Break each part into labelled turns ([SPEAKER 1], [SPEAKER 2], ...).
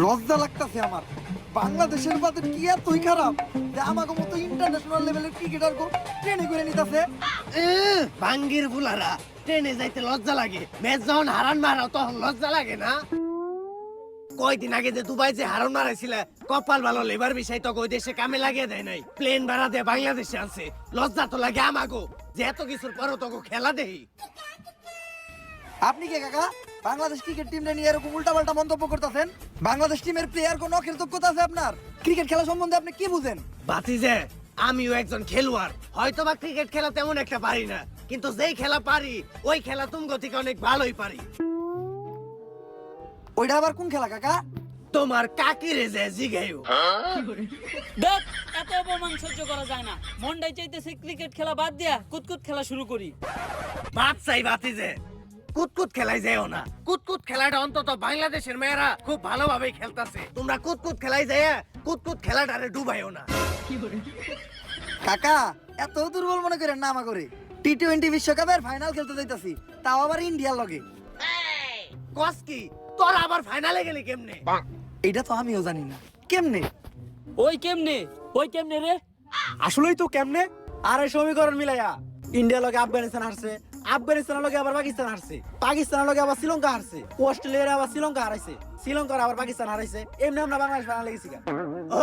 [SPEAKER 1] লজ্জা লাগতাছে আমার। বাংলাদেশের বাদে কি এতই খারাপ যে আমাকে মতো ইন্টারন্যাশনাল লেভেলের ক্রিকেটার গো ট্রেনে করে নিতেছে।
[SPEAKER 2] ভাঙ্গির বুলারা ট্রেনে যাইতে লজ্জা লাগে, ম্যাচ যখন হারান মারাও তখন লজ্জা লাগে না? কয়দিন আগে যে দুবাই যে হারান মারাইছিল, কপাল ভালো লেবার বিষয় তো ওই দেশে কামে লাগিয়ে দেয় নাই, প্লেন ভাড়া দিয়ে বাংলাদেশে আনছে। লজ্জা তো লাগে আমাগো যে এত কিছুর পরও তো খেলা দেই।
[SPEAKER 1] আপনি কে কাকা বাংলাদেশ ক্রিকেট টিমটা নিয়ে এরকম উল্টাপাল্টা মন্তব্য করতেছেন? বাংলাদেশ টিমের প্লেয়ার কোন নখের যোগ্যতা আছে আপনার? ক্রিকেট খেলা সম্বন্ধে আপনি কি বুঝেন?
[SPEAKER 2] বাতিজে আমিও একজন খেলোয়াড়, হয়তো বা ক্রিকেট খেলা তেমন একটা পারি না, কিন্তু যেই খেলা পারি ওই খেলা তুমগো থেকে অনেক ভালোই পারি।
[SPEAKER 1] ওইটা আবার কোন খেলা কাকা?
[SPEAKER 2] তোমার কাকিরে যে জিগাইও।
[SPEAKER 3] দেখ, এত অপমান সহ্য করা যায় না। মনটাই চাইতেছে ক্রিকেট খেলা বাদ দিয়া কুতকুত খেলা শুরু করি।
[SPEAKER 2] বাদ চাই বাতিজে, কুতকুত খেলাই যাও না। কুতকুত খেলাটা অন্তত বাংলাদেশের মেয়েরা খুব ভালোভাবে খেলতেছে। তোমরা কুতকুত খেলাই যায় কুতকুত খেলাটারে ডুবাইও না।
[SPEAKER 1] কাকা এত দুর্বল মনে করেন না আমা করে। টি-20 বিশ্বকাপের ফাইনাল খেলতে যাইতাছি, তাও আবার ইন্ডিয়ার লগে।
[SPEAKER 2] কস কি তোরা আবার ফাইনালে গেলি কেমনে?
[SPEAKER 1] এইটা তো আমিও জানি না কেমনে।
[SPEAKER 3] ওই কেমনে রে?
[SPEAKER 4] আসলেই তো কেমনে? আর এই সমীকরণ মিলাইয়া ইন্ডিয়া লগে আফগানিস্তান হারছে, আফগানিস্তানের লগে আবার পাকিস্তান হারছে, পাকিস্তানের লগে আবার শ্রীলঙ্কা হারছে, অস্ট্রেলিয়ার আবার শ্রীলঙ্কা হারাইছে, শ্রীলঙ্কার আবার পাকিস্তান হারাইছে। এমনি আমরা বাংলাদেশ ফাইনালে গেছি।
[SPEAKER 2] ও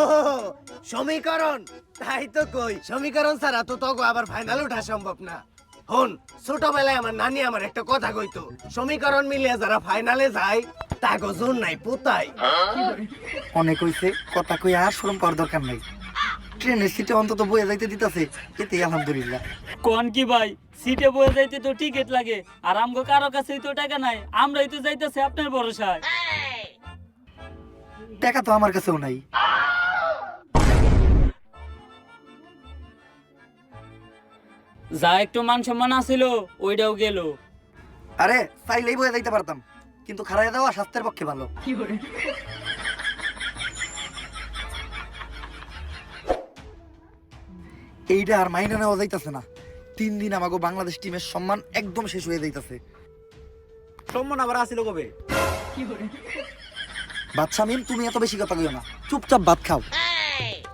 [SPEAKER 2] সমীকরণ, তাই তো কই সমীকরণ ছাড়া তো তগো আবার ফাইনাল ওঠা সম্ভব না। হন, ছোটবেলায় আমার নানি আমার একটা কথা কইতো, সমীকরণ মিলিয়ে যারা ফাইনালে যায় তাগো জোর নাই পুতাই।
[SPEAKER 1] অনেক হইছে, কথা কই আর শরম পাওয়ার দরকার নাই। ট্রেনের সিটে অন্তত বয়ে যাইতে দিতাছে, এতেই আলহামদুলিল্লাহ।
[SPEAKER 3] কোন কি ভাই, সিটে বয়ে যাইতে তো টিকিট লাগে, আর আমগো কারো কাছেই তো টাকা নাই। আমরাই তো যাইতেছি আপনার ভরসায়।
[SPEAKER 1] টাকা তো আমার কাছেও নাই।
[SPEAKER 3] যা একটু মান সম্মান আছিল ওইটাও গেল।
[SPEAKER 1] আরে চাইলেই বয়ে যাইতে পারতাম, কিন্তু খারাই দেওয়া স্বাস্থ্যের পক্ষে ভালো। এইটা আর মাইনে নেওয়া যাইতাছে না। 3 দিন আমাকে বাংলাদেশ টিমের সম্মান একদম শেষ হয়ে যাইতাছে।
[SPEAKER 4] সম্মান আবার আসিল কবে?
[SPEAKER 1] বাদশা মিম, তুমি এত বেশি কথা কইও না, চুপচাপ ভাত খাও।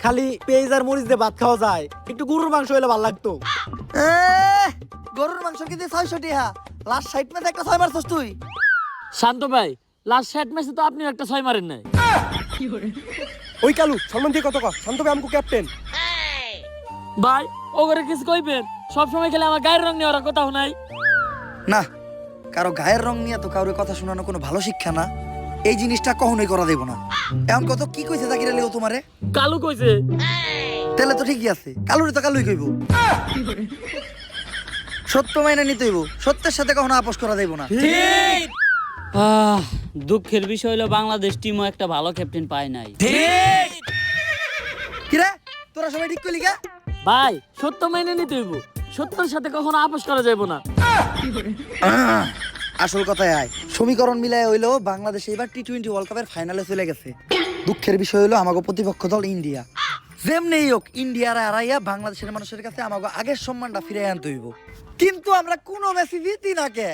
[SPEAKER 4] খালি পেঁয়াজ আর মরিচ দিয়ে ভাত খাওয়া যায়, একটু গরুর মাংস হলে ভালো লাগতো।
[SPEAKER 1] গরুর মাংস কিন্তু 600 টাকা। লাস্ট 60 ম্যাচে একটা 6 মারছস তুই।
[SPEAKER 3] শান্ত ভাই, লাস্ট 60 ম্যাচে তো আপনি একটা 6 মারেন নাই।
[SPEAKER 4] ওই কালু সম্মান দিয়ে কত কর, শান্ত ভাই আমকো ক্যাপ্টেন।
[SPEAKER 3] ভাই ওগরে কিছু কইবেন? সব সময় খেলে আমার গায়ের রং নিয়ে ওরা কোথাও নাই।
[SPEAKER 1] না, কারো গায়ের রং নিয়ে তো কারোর কথা শোনানো কোনো ভালো শিক্ষা না। এই জিনিসটা কখনোই করা দেব না। এখন কত কি কইছে জাকির আলী ও তোমারে?
[SPEAKER 3] কালু কইছে।
[SPEAKER 1] তাহলে তো ঠিকই আছে, কালুরে তো কালুই কইব। সত্য মাইনে নিতে হইব, সত্যের সাথে কখনো আপোষ করা দেব না।
[SPEAKER 3] ঠিক। দুঃখের বিষয় হলো বাংলাদেশ টিমও একটা ভালো ক্যাপ্টেন পায় নাই।
[SPEAKER 1] কিরে তোরা সবাই ঠিক কইলি কা?
[SPEAKER 3] ভাই সত্য মেনে নিতে হইব, সত্যের সাথে কখনো আপোষ করা যাবে না।
[SPEAKER 1] আসল কথায় আয়, সমীকরণ মিলায় হইলো বাংলাদেশ এবার টি-20 ওয়ার্ল্ড কাপের ফাইনালে চলে গেছে। দুঃখের বিষয় হলো আমাগো প্রতিপক্ষ দল ইন্ডিয়া। যেমনি হোক ইন্ডিয়ার হারাইয়া বাংলাদেশের মানুষের কাছে আমাগো আগের সম্মানটা ফিরে আনতে হইব। কিন্তু আমরা কোনো ম্যাচই জিতি না কে?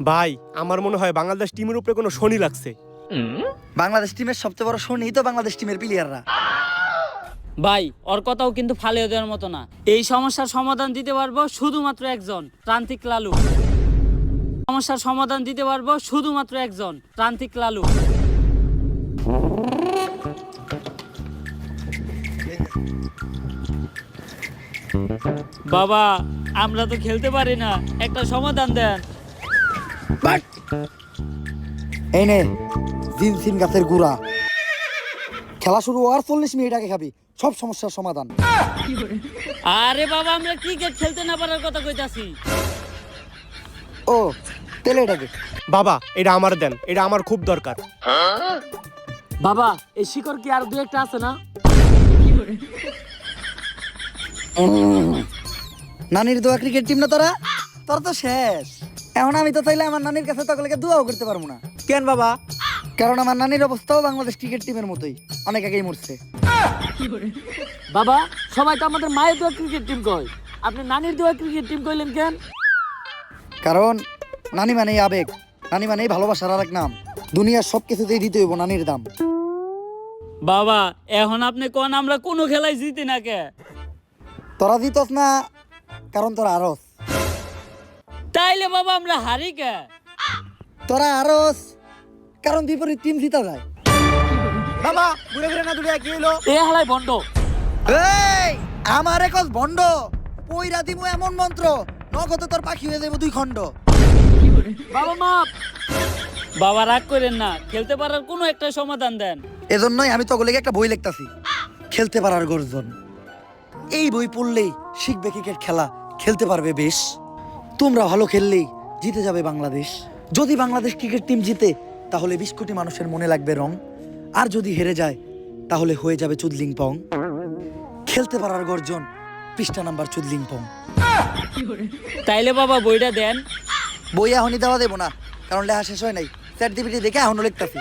[SPEAKER 4] ভাই আমার মনে হয় বাংলাদেশ টিমের উপরে কোনো শনি লাগছে।
[SPEAKER 1] বাংলাদেশ টিমের সবচেয়ে বড় শনি তো বাংলাদেশ টিমের প্লেয়াররা।
[SPEAKER 3] ভাই ওর কথাও কিন্তু ফালিয়ে দেওয়ার মতো না। এই সমস্যার সমাধান দিতে পারবো শুধুমাত্র একজন, প্রান্তিক লালু। সমস্যার সমাধান দিতে পারবো শুধুমাত্র একজন, প্রান্তিক লালু। বাবা আমরা তো খেলতে পারি না, একটা সমাধান দেন।
[SPEAKER 1] এই নে জিনসিন গাছের গুড়া। খেলা শুরু হওয়ার 40 মিনিট আগে খাবি, সব সমস্যার সমাধান।
[SPEAKER 3] আরে বাবা আমরা ক্রিকেট খেলতে না পারার কথা কইতাছি।
[SPEAKER 1] ও তেলে এটাকে
[SPEAKER 4] বাবা এটা আমার দেন, এটা আমার খুব দরকার।
[SPEAKER 3] বাবা এই শিকড় কি আর দু একটা আছে না?
[SPEAKER 1] নানির দোয়া ক্রিকেট টিম না তোরা? তোর তো শেষ। এখন আমি তো চাইলে আমার নানির কাছে তকলেকে দোয়াও করতে পারবো না।
[SPEAKER 4] কেন বাবা?
[SPEAKER 1] কারণ আমার নানির অবস্থাও বাংলাদেশ ক্রিকেট টিমের মতোই, অনেক আগেই মরছে।
[SPEAKER 3] বাবা সবাই তো আমাদের মায়ের দোয়া ক্রিকেট টিম কয়, আপনি নানির দোয়া ক্রিকেট টিম কইলেন কেন?
[SPEAKER 1] কারণ নানি মানেই আবেগ, নানি মানেই ভালোবাসার আরেক নাম। দুনিয়ার সবকিছুতেই দিতে হইব নানির দাম।
[SPEAKER 3] বাবা এখন আপনি কোন আমরা কোনো খেলায় জিতি না কে?
[SPEAKER 1] তোরা জিতস না কারণ তোরা আরস,
[SPEAKER 3] তাইলে বাবা আমরা হারি কে?
[SPEAKER 1] তোরা আরস কারণ বিপরীত টিম জিতা যায়।
[SPEAKER 4] বাবা ঘুরে ঘুরে না দুটো কি হইলো?
[SPEAKER 3] এ হালাই বন্ধ।
[SPEAKER 1] এই আমার একজ ভণ্ড পইরা দিমু এমন মন্ত্র নগদে তোর পাখি হয়ে যাবো 2 খণ্ড।
[SPEAKER 3] বাবা মাপ। বাবা রাগ করেন না, খেলতে পারার কোনো একটা সমাধান দেন।
[SPEAKER 1] এজন্যই আমি তোগুলোকে একটা বই লিখতাছি, খেলতে পারার গর্জন। এই বই পড়লেই শিখবে ক্রিকেট খেলা, খেলতে পারবে বেশ। তোমরা ভালো খেললেই জিতে যাবে বাংলাদেশ। যদি বাংলাদেশ ক্রিকেট টিম জিতে তাহলে 20 কোটি মানুষের মনে লাগবে রং, আর যদি হেরে যায় তাহলে হয়ে যাবে চুদলিং পং। খেলতে পারার গর্জন, পৃষ্ঠা নাম্বার চুদলিং পং।
[SPEAKER 3] তাইলে বাবা বইটা দেন।
[SPEAKER 1] বই এখনই দেওয়া দেবো না, কারণ লেখা শেষ হয় নাই। চ্যাট জিপিটি দেখে এখনো লিখতাছি।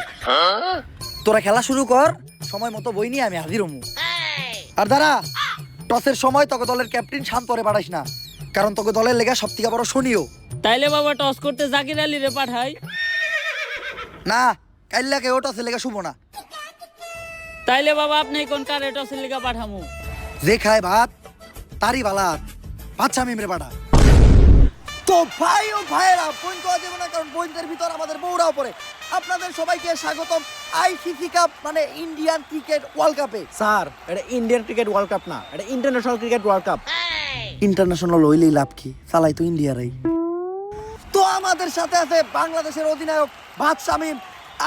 [SPEAKER 1] তোরা খেলা শুরু কর, সময় মতো বই নিয়ে আমি হাজির হমু। আর দাঁড়া, টসের সময় তোকে দলের ক্যাপ্টেন শান্তরে পাঠাইস না, কারণ তোকে দলের লেগা সব থেকে বড় শনিও।
[SPEAKER 3] তাইলে বাবা টস করতে জাকির আলী রে পাঠাই।
[SPEAKER 1] না, কাইল্লাকে ও টসের লেগা শুভ না।
[SPEAKER 3] তাইলে বাবা আপনি কোন কারে টসের লিগা পাঠামু?
[SPEAKER 1] যে খায় ভাত তারই বালাত, বাচ্চা মেমরে পাঠা। তো ভাই ও ভাইরা পয়েন্ট করা দেবো না, কারণ পয়েন্টের ভিতর আমাদের বউরাও পড়ে। আপনাদের সবাইকে স্বাগতম আইসিসি কাপ মানে ইন্ডিয়ান ক্রিকেট ওয়ার্ল্ড কাপে।
[SPEAKER 4] স্যার এটা ইন্ডিয়ান ক্রিকেট ওয়ার্ল্ড কাপ না, এটা international cricket world cup.
[SPEAKER 1] International হইলেই লাভ কি, চালাই তো ইন্ডিয়ারাই। তো আমাদের সাথে আছে বাংলাদেশের অধিনায়ক ভাত শামীম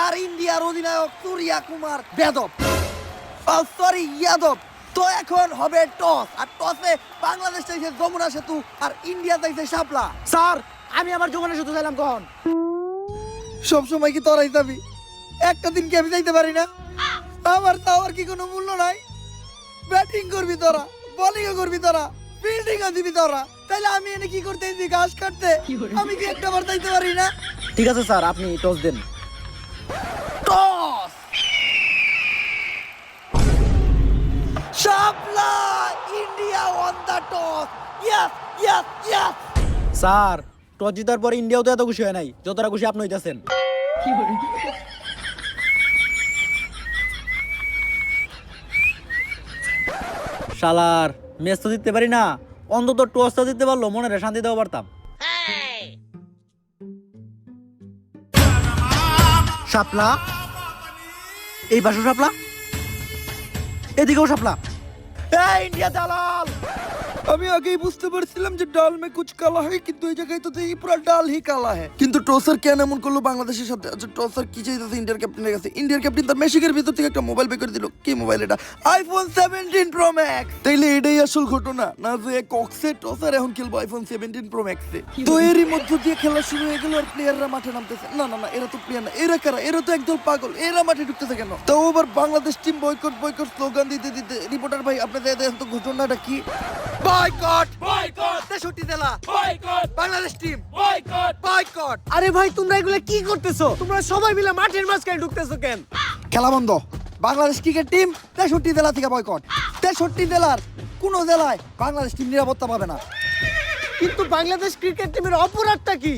[SPEAKER 1] আর ইন্ডিয়ার অধিনায়ক সূর্যা কুমার যাদব, সরি যাদব। তো এখন হবে টস, আর টসে বাংলাদেশ চাইছে যমুনা সেতু আর ইন্ডিয়া চাইছে শাপলা।
[SPEAKER 4] স্যার আমি আমার জীবনে শুধু চাইলাম কখন?
[SPEAKER 1] সব সময় কি তোরাই যাবি? একটা দিন কি আমি যাইতে পারি না? আমার তাওয়ার কি কোনো মূল্য নাই? ব্যাটিং করবি তোরা, বোলিংও করবি তোরা, ফিল্ডিংও দিবি তোরা, তাহলে আমি এনে কি করতে এসেছি? ঘাস কাটতে? আমি কি একটা বার যাইতে পারি না?
[SPEAKER 4] ঠিক আছে স্যার, আপনি টস দেন।
[SPEAKER 1] Toss! Shapla India won the toss. Yes yes yes.
[SPEAKER 4] Sir toss জিতার পরে ইন্ডিয়াও তো এত খুশি হয় নাই যতটা খুশি আপনি হইতাছেন। শালার ম্যাচ তো জিততে পারি না, অন্তত টসটা জিততে পারলো মনে রে শান্তি দেওয়া পারতাম। শাপলা, এই পাশে শাপলা, এদিকেও শাপলা। এই ইন্ডিয়া দালাল!
[SPEAKER 1] আমি আগেই বুঝতে পারছিলাম যে ডাল মে কুছ কালা হয়, কিন্তু এই জায়গায় তো দেখি পুরো ডাল হি কালা হয়। কিন্তু টসার কেন এমন করলো বাংলাদেশের সাথে? আচ্ছা টসার কি চাইতেছে ইন্ডিয়ার ক্যাপ্টেনের কাছে? ইন্ডিয়ার ক্যাপ্টেন তার মেশিকের ভিতর থেকে একটা মোবাইল বের করে দিল। কি মোবাইল এটা? IPhone 17 pro max. তাইলে এটাই আসল ঘটনা না, যে কক্সে টসার এখন খেলবো আইফোন 17 প্রো ম্যাক্সে। তো এরই মধ্য দিয়ে খেলা শুরু হয়ে গেল, আর প্লেয়াররা মাঠে নামতেছে। না না না, এরা তো প্লেয়ার না, এরা কারা? এরা তো একদল পাগল, এরা মাঠে ঢুকতেছে কেন? তো আবার Bangladesh team boycott boycott slogan দিতে দিতে রিপোর্টার ভাই আপনাদের দেখেন তো ঘটনাটা কি? বয়কট বয়কট 63 জেলা boycott, Bangladesh team boycott boycott.
[SPEAKER 2] আরে ভাই তোমরা এগুলা কি করতেছো? তোমরা সবাই মিলে মাঠের মাঝখানে ঢুকতেছো কেন?
[SPEAKER 1] খেলা বন্ধ। বাংলাদেশ ক্রিকেট টিম 63 জেলা থেকে বয়কট। 63 জেলার কোন জেলায় বাংলাদেশ টিম নিরাপত্তা পাবে না।
[SPEAKER 2] কিন্তু বাংলাদেশ ক্রিকেট টিমের অপরাধটা কি?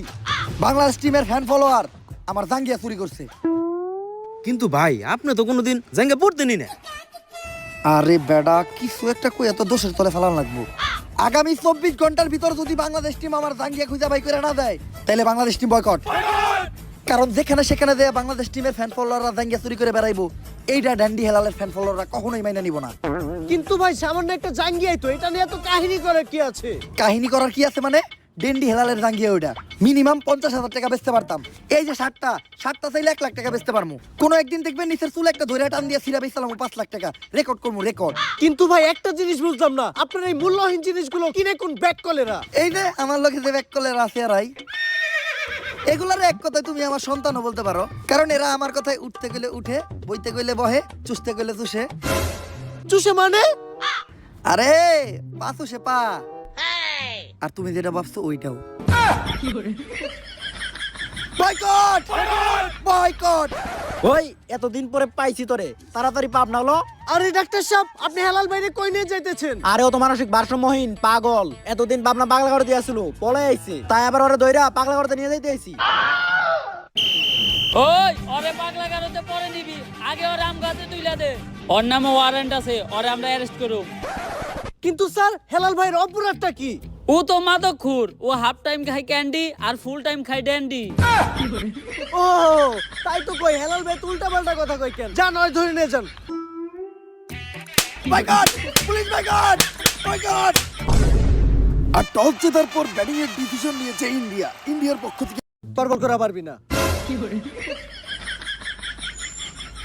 [SPEAKER 1] বাংলাদেশ টিমের ফ্যান ফলোয়ার আমার জাঙ্গিয়া চুরি করছে।
[SPEAKER 4] কিন্তু ভাই আপনি তো কোনোদিন জাঙ্গা পড়তেনই না।
[SPEAKER 1] আরে বেডা, কিছু একটা কই এত দোষের তলে ফেলান লাগবো। আগামী 24 ঘন্টার ভিতর যদি বাংলাদেশ টিম আমার জাঙ্গিয়া খুঁজে বাই করে না দেয় তাহলে বাংলাদেশ টিম বয়কট। কারণ যেখানে সেখানে দেয়া বাংলাদেশ টিমের ফ্যান ফলোয়াররা জাঙ্গিয়া চুরি করে বেড়াইবো, এইটা ড্যান্ডি হেলালের ফ্যান ফলোয়াররা কখনোই মাইনা নিব না।
[SPEAKER 2] কিন্তু ভাই সামান্য একটা জাঙ্গিয়াই তো, এটা নিয়ে এত কাহিনী করে কি আছে?
[SPEAKER 1] কাহিনী করার কি আছে মানে? ডেন্ডি হেলালের জাঙ্গিয়া ওইটা মিনিমাম 50,000 টাকা বেচতে পারতাম। এই যে শার্টটা চাইলে 1 লাখ টাকা বেচতে পারবো। কোনো একদিন দেখবেন নিচের চুল একটা ধরে টান দিয়ে সিরা বেচলাম 5 লাখ টাকা, রেকর্ড করবো রেকর্ড।
[SPEAKER 2] কিন্তু ভাই একটা জিনিস বুঝলাম না, আপনার এই মূল্যহীন জিনিসগুলো কিনে কোন ব্যাক কলেরা?
[SPEAKER 1] এই যে আমার লোকে যে ব্যাক কলের আছে আর এগুলার এক কথায় তুমি আমার সন্তানও বলতে পারো, কারণ এরা আমার কথায় উঠতে গেলে উঠে, বইতে গেলে বহে, চুষতে গেলে চুষে।
[SPEAKER 2] চুষে মানে?
[SPEAKER 1] আরে পা চুষে পা। আর তুমি যেটা ভাবছো ওইটাও। Boycott boycott.
[SPEAKER 4] ওই এতদিন পরে পাইছি তোরে, তাড়াতাড়ি পাপ না হলো।
[SPEAKER 2] আরে ডাক্তার সাহেব, আপনি হেলাল বাইরে কই নিয়ে যাইতেছেন?
[SPEAKER 4] আরে ও তো মানসিক ভারসাম্যহীন পাগল, এতদিন বাবনা পাগলা করে দিয়েছিল, পলে আইছে, তাই আবার ওরে দইরা পাগলা করতে নিয়ে যাইতে আইছি।
[SPEAKER 3] ওই ওরে পাগলা গারোতে পরে নিবি, আগে ওর আম গাছে তুইলা দে। ওর নামে ওয়ারেন্ট আছে, ওরে আমরা অ্যারেস্ট করব।
[SPEAKER 2] কিন্তু স্যার হেলাল ভাইয়ের অপরাধটা কি?
[SPEAKER 3] ও তো মাদকখোর, ও হাফ টাইম খায় ক্যান্ডি আর ফুল টাইম খায় ড্যান্ডি।
[SPEAKER 2] ও তাই তো কই হেলাল ভাই উল্টা পাল্টা কথা কই কেন? যা নয় ধরে নিয়ে যান।
[SPEAKER 1] মাই গড, পুলিশ মাই গড, মাই গড। আর টস জেতার পর ব্যাটিং এর ডিসিশন নিয়েছে ইন্ডিয়া। ইন্ডিয়ার পক্ষ থেকে
[SPEAKER 2] পারবল করা পারবি না।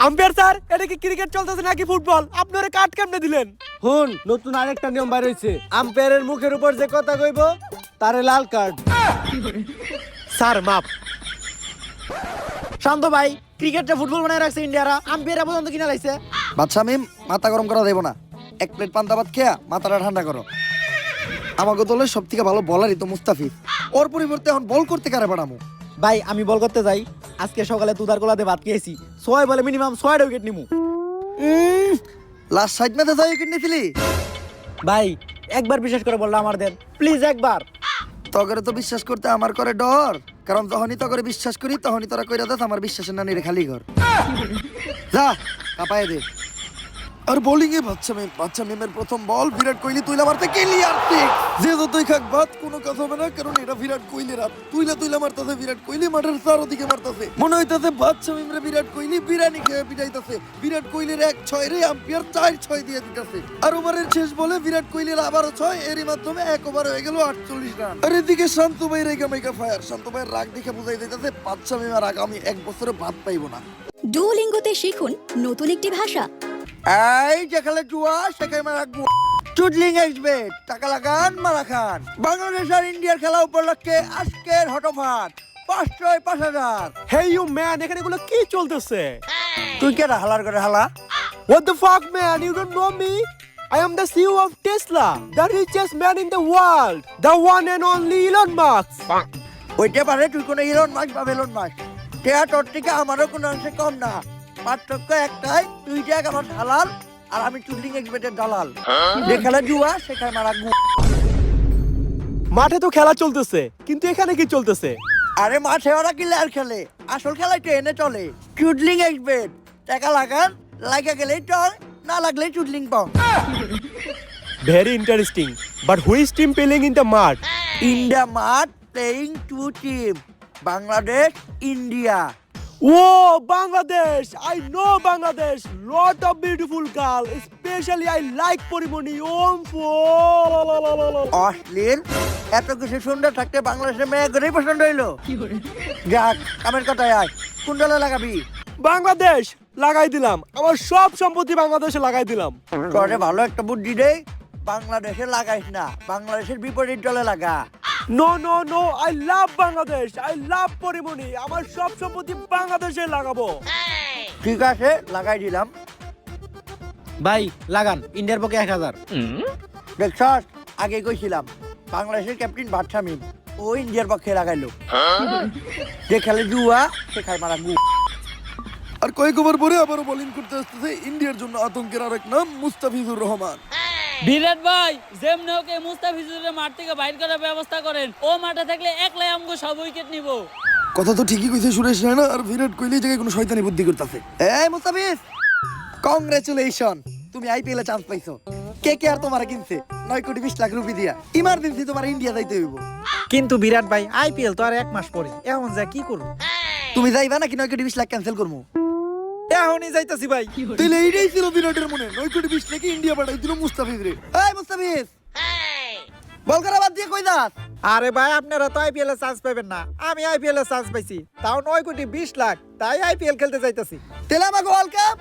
[SPEAKER 4] আম্পায়ার স্যার, এটা কি ক্রিকেট চলতেছে নাকি ফুটবল? আপনারা কাট কেমনে দিলেন?
[SPEAKER 2] হুন, নতুন আরেকটা নিয়ম বাইর হইছে। আম্পায়ারের মুখের উপর যে কথা কইব তারে লাল কার্ড।
[SPEAKER 4] স্যার মাপ। শান্ত ভাই, ক্রিকেটটা ফুটবল বানায় রাখছে ইন্ডিয়ারা, আম্পায়ার পর্যন্ত কিনা লাইছে।
[SPEAKER 1] বাদশা মিম, মাথা গরম করা দেব না। এক প্লেট পান্তা ভাত খেয়া মাথাটা ঠান্ডা করো। আমাকে দলের সব থেকে ভালো বলারই তো মুস্তাফিজ। ওর পরিবর্তে এখন বল করতে কারে বাড়ামো?
[SPEAKER 4] ভাই আমি বল করতে যাই, আজকে সকালে তুদার গোলাতে ভাত খেয়েছি, 6 বলে মিনিমাম 6টা উইকেট নিমু।
[SPEAKER 1] লাস্ট সাইড ম্যাচে 6 উইকেট নিয়েছিলি?
[SPEAKER 4] ভাই একবার বিশেষ করে বললো আমার দেন, প্লিজ একবার।
[SPEAKER 1] তগরে তো বিশ্বাস করতে আমার করে ডর, কারণ যখনই তগরে বিশ্বাস করি তখনই তোরা কইরা দেস আমার বিশ্বাসের নানিরে খালি ঘর। যা কাপায় দে। আর বোলিং এ বাচ্চা মিমের প্রথম বল, বিরাট কোহলি তুইলা মারতে ক্লিয়ার সিক্স। যে যতই খাক ভাত কোনো কথা হবে না, কারণ এটা বিরাট কোহলির হাত। তুইলা মারতাছে বিরাট কোহলি, মাঠের চারদিকে মারতাছে। মনে হইতাছে বাচ্চা মিমরে বিরাট কোহলি বিরিয়ানি খেয়ে পিটাইতাছে। বিরাট কোহলির 1-6 রে আম্পায়ার 4-6 দিয়ে দিতেছে। আর ওভারের শেষ বলে বিরাট কোহলির আবারও 6, এরই মাধ্যমে 1 ওভার হয়ে গেল 48 রান। আর এদিকে শান্তু ভাই রেগা মেগা ফায়ার। শান্তু ভাইয়ের রাগ দেখে বুঝাই দিতেছে বাচ্চা মিম আর আগামী 1 বছরে ভাত পাইবো না।
[SPEAKER 5] ডুওলিঙ্গোতে শিখুন নতুন একটি ভাষা।
[SPEAKER 1] এই যেখানে জুয়া সেখানে মারা গুয়া। চুডলিং এক্সবেট, টাকা লাগান মারা খান। বাংলাদেশ আর ইন্ডিয়ার খেলা উপলক্ষে আজকের হটফাট 5,000।
[SPEAKER 4] হেই ইউ ম্যান, এখানে এগুলো কি চলতেছে?
[SPEAKER 1] তুই কে হালার করে হালা?
[SPEAKER 4] What the fuck man, you don't know me? I am the CEO of Tesla, the richest man in the world, the one and only Elon Musk.
[SPEAKER 1] ওইটা পারে তুই কোনো ইলন মাস্ক বা বেলন মাস্ক। টেয়া তোর থেকে আমারও কোনো অংশে কম না। পার্থক্য একটাই, তুই যে আমার হালাল আর আমি চুডলিং এক্সবেটের দালাল। যেখানে জুয়া সেখানে মারা গুয়া।
[SPEAKER 4] মাঠে তো খেলা চলতেছে, কিন্তু এখানে কি চলতেছে?
[SPEAKER 1] আরে মাঠে ওরা কিলার খেলে, আসল খেলায় ট্রেনে চলে। চুডলিং এক্সবেট, টাকা লাগান, লাগা গেলেই টল, না লাগলেই চুডলিং পাও।
[SPEAKER 4] Very interesting, but who is team playing in the mud?
[SPEAKER 1] India মাঠ playing 2 team, Bangladesh India.
[SPEAKER 4] Oh, Bangladesh! I know Bangladesh. Lot of beautiful girl. Especially I like Porimoni.
[SPEAKER 1] অশ্লীল, এত কিছু সুন্দর থাকতে বাংলাদেশের মেয়ে গরেই পছন্দ হইলো। যাক, কামের কথায় আয়, কোন দলে লাগাবি?
[SPEAKER 4] বাংলাদেশ লাগাই দিলাম, আমার সব সম্পত্তি বাংলাদেশে লাগাই দিলাম।
[SPEAKER 1] তোরে ভালো একটা বুদ্ধি দেই, বাংলাদেশে লাগাইস না, বাংলাদেশের বিপরীত দলে লাগা।
[SPEAKER 4] No no no, I love Bangladesh, I love Porimoni, আমার সব সম্পত্তি বাংলাদেশে লাগাবো।
[SPEAKER 1] ঠিক আছে, লাগাই দিলাম।
[SPEAKER 4] ভাই লাগান, ইন্ডিয়ার পক্ষে 1000।
[SPEAKER 1] দেখছস, আগে কইছিলাম বাংলাদেশের ক্যাপ্টেন বাদশা মিম, ও ইন্ডিয়ার পক্ষে লাগাইলো। যে খেলে জুয়া সে খায় মারা গু। আর কয়েক ওভার পরে আবারও বোলিং করতে আসতেছে ইন্ডিয়ার জন্য আতঙ্কের আরেক নাম মুস্তাফিজুর রহমান।
[SPEAKER 3] বিরাট ভাই, যেমনি ওকে মুস্তাফিজুরের মাঠ থেকে বাইর করার ব্যবস্থা করেন। ও মাঠে থাকলে একলাই আমগো সব উইকেট নিব।
[SPEAKER 1] কথা তো ঠিকই কইছে সুরেশ রায়না, আর বিরাট কোহলি জায়গায় কোনো শয়তানি বুদ্ধি করতেছে। এই মুস্তাফিজ, কংগ্রেচুলেশন, তুমি আইপিএল এ চান্স পাইছো। কে কে আর তোমার কিনছে 9,20,00,000 রুপি দিয়া। ইমার্জেন্সি তোমার ইন্ডিয়া যাইতে হইব।
[SPEAKER 6] কিন্তু বিরাট ভাই, আইপিএল তো আর 1 মাস পরে, এখন যা কি করব?
[SPEAKER 1] তুমি যাইবা নাকি 9,20,00,000 ক্যান্সেল করবো?
[SPEAKER 6] এখনই যাইতাছি ভাই।
[SPEAKER 1] তাহলে এইটাই ছিল বিরাটের মনে, 9,20,00,000 ইন্ডিয়া পাঠাই দিল মুস্তাফিজ রে। এই মুস্তাফিজ, বল করা বাদ দিয়ে কই যাস?
[SPEAKER 6] আরে ভাই, আপনারা তো আইপিএল এ চান্স পাবেন না, আমি আইপিএল এ চান্স পাইছি, তাও 9,20,00,000, তাই আইপিএল খেলতে যাইতাছি।
[SPEAKER 1] তেলে আমাকে ওয়ার্ল্ড কাপ।